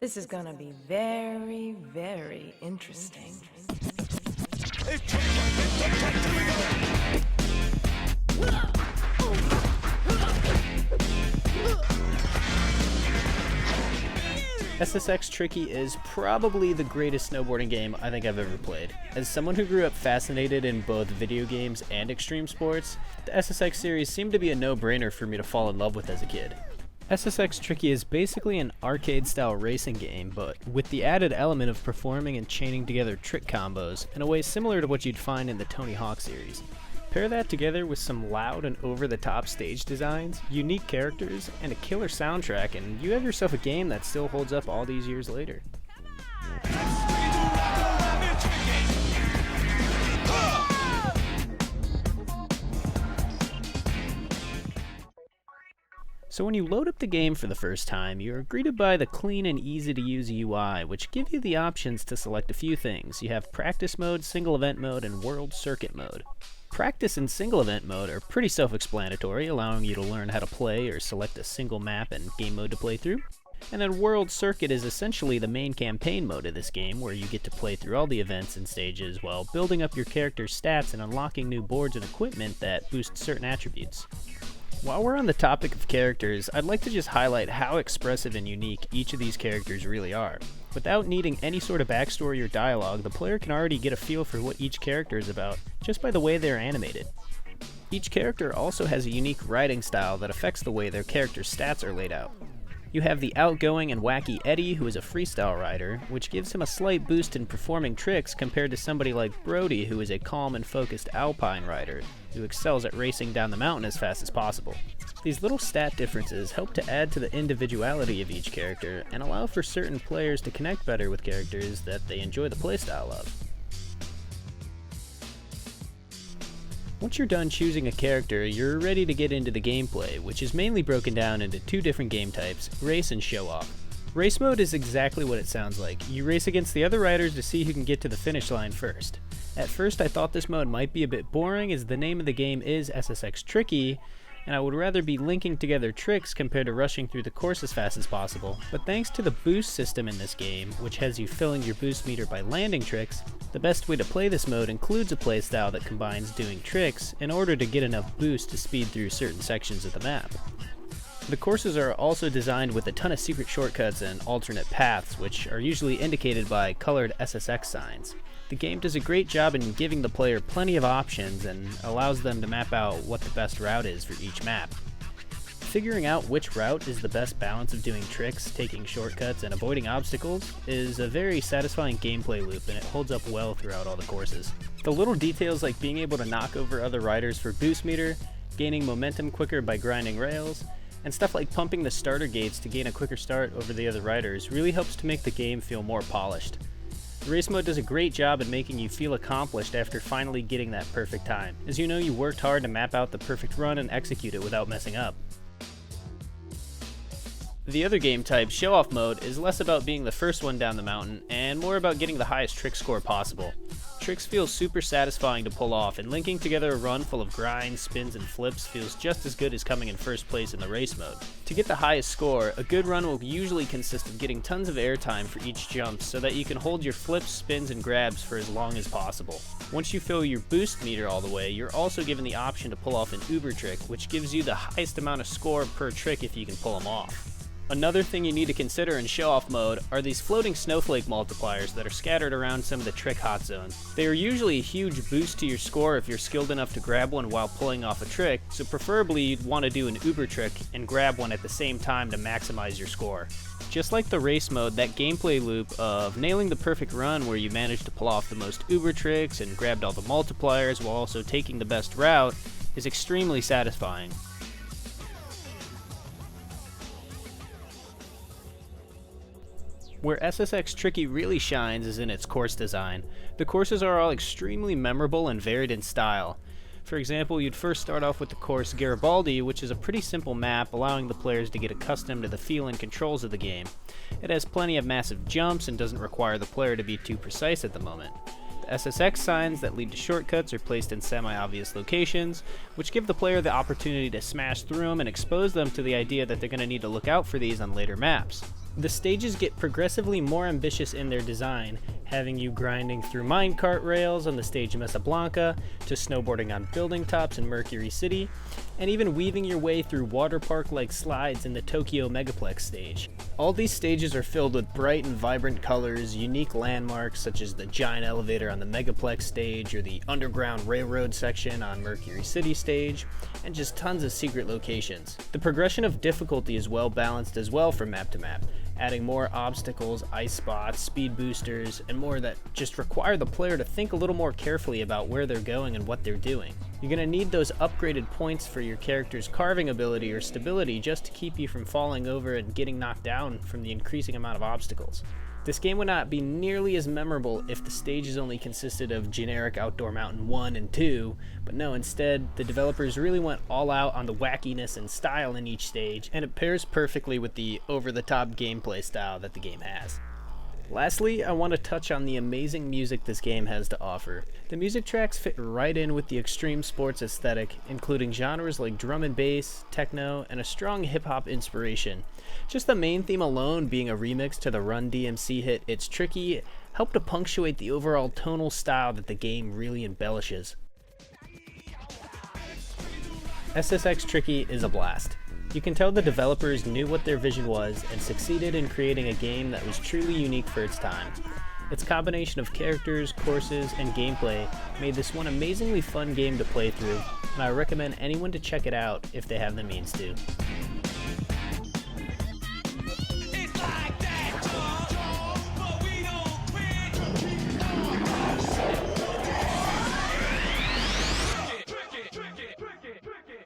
This is gonna be very, very interesting. SSX Tricky is probably the greatest snowboarding game I think I've ever played. As someone who grew up fascinated in both video games and extreme sports, the SSX series seemed to be a no-brainer for me to fall in love with as a kid. SSX Tricky is basically an arcade-style racing game, but with the added element of performing and chaining together trick combos in a way similar to what you'd find in the Tony Hawk series. Pair that together with some loud and over-the-top stage designs, unique characters, and a killer soundtrack, and you have yourself a game that still holds up all these years later. So when you load up the game for the first time, you're greeted by the clean and easy to use UI, which give you the options to select a few things. You have practice mode, single event mode, and world circuit mode. Practice and single event mode are pretty self-explanatory, allowing you to learn how to play or select a single map and game mode to play through. And then World Circuit is essentially the main campaign mode of this game, where you get to play through all the events and stages while building up your character's stats and unlocking new boards and equipment that boost certain attributes. While we're on the topic of characters, I'd like to just highlight how expressive and unique each of these characters really are. Without needing any sort of backstory or dialogue, the player can already get a feel for what each character is about just by the way they're animated. Each character also has a unique writing style that affects the way their character's stats are laid out. You have the outgoing and wacky Eddie, who is a freestyle rider, which gives him a slight boost in performing tricks compared to somebody like Brody, who is a calm and focused alpine rider, who excels at racing down the mountain as fast as possible. These little stat differences help to add to the individuality of each character and allow for certain players to connect better with characters that they enjoy the playstyle of. Once you're done choosing a character, you're ready to get into the gameplay, which is mainly broken down into two different game types, race and show off. Race mode is exactly what it sounds like. You race against the other riders to see who can get to the finish line first. At first I thought this mode might be a bit boring, as the name of the game is SSX Tricky, and I would rather be linking together tricks compared to rushing through the course as fast as possible. But thanks to the boost system in this game, which has you filling your boost meter by landing tricks, the best way to play this mode includes a playstyle that combines doing tricks in order to get enough boost to speed through certain sections of the map. The courses are also designed with a ton of secret shortcuts and alternate paths, which are usually indicated by colored SSX signs. The game does a great job in giving the player plenty of options and allows them to map out what the best route is for each map. Figuring out which route is the best balance of doing tricks, taking shortcuts, and avoiding obstacles is a very satisfying gameplay loop, and it holds up well throughout all the courses. The little details like being able to knock over other riders for boost meter, gaining momentum quicker by grinding rails, and stuff like pumping the starter gates to gain a quicker start over the other riders really helps to make the game feel more polished. The race mode does a great job at making you feel accomplished after finally getting that perfect time, as you know you worked hard to map out the perfect run and execute it without messing up. The other game type, Show Off Mode, is less about being the first one down the mountain and more about getting the highest trick score possible. Tricks feel super satisfying to pull off, and linking together a run full of grinds, spins, and flips feels just as good as coming in first place in the race mode. To get the highest score, a good run will usually consist of getting tons of airtime for each jump so that you can hold your flips, spins, and grabs for as long as possible. Once you fill your boost meter all the way, you're also given the option to pull off an uber trick, which gives you the highest amount of score per trick if you can pull them off. Another thing you need to consider in show-off mode are these floating snowflake multipliers that are scattered around some of the trick hot zones. They are usually a huge boost to your score if you're skilled enough to grab one while pulling off a trick, so preferably you'd want to do an uber trick and grab one at the same time to maximize your score. Just like the race mode, that gameplay loop of nailing the perfect run where you managed to pull off the most uber tricks and grabbed all the multipliers while also taking the best route is extremely satisfying. Where SSX Tricky really shines is in its course design. The courses are all extremely memorable and varied in style. For example, you'd first start off with the course Garibaldi, which is a pretty simple map allowing the players to get accustomed to the feel and controls of the game. It has plenty of massive jumps and doesn't require the player to be too precise at the moment. The SSX signs that lead to shortcuts are placed in semi-obvious locations, which give the player the opportunity to smash through them and expose them to the idea that they're going to need to look out for these on later maps. The stages get progressively more ambitious in their design, having you grinding through minecart rails on the stage Mesa Blanca, to snowboarding on building tops in Mercury City, and even weaving your way through water park-like slides in the Tokyo Megaplex stage. All these stages are filled with bright and vibrant colors, unique landmarks such as the giant elevator on the Megaplex stage or the underground railroad section on Mercury City stage, and just tons of secret locations. The progression of difficulty is well balanced as well from map to map, adding more obstacles, ice spots, speed boosters, and more that just require the player to think a little more carefully about where they're going and what they're doing. You're going to need those upgraded points for your character's carving ability or stability just to keep you from falling over and getting knocked down from the increasing amount of obstacles. This game would not be nearly as memorable if the stages only consisted of generic Outdoor Mountain 1 and 2, but no, instead, the developers really went all out on the wackiness and style in each stage, and it pairs perfectly with the over-the-top gameplay style that the game has. Lastly, I want to touch on the amazing music this game has to offer. The music tracks fit right in with the extreme sports aesthetic, including genres like drum and bass, techno, and a strong hip-hop inspiration. Just the main theme alone, being a remix to the Run D.M.C. hit It's Tricky, helped to punctuate the overall tonal style that the game really embellishes. SSX Tricky is a blast. You can tell the developers knew what their vision was and succeeded in creating a game that was truly unique for its time. Its combination of characters, courses, and gameplay made this one amazingly fun game to play through, and I recommend anyone to check it out if they have the means to. It's like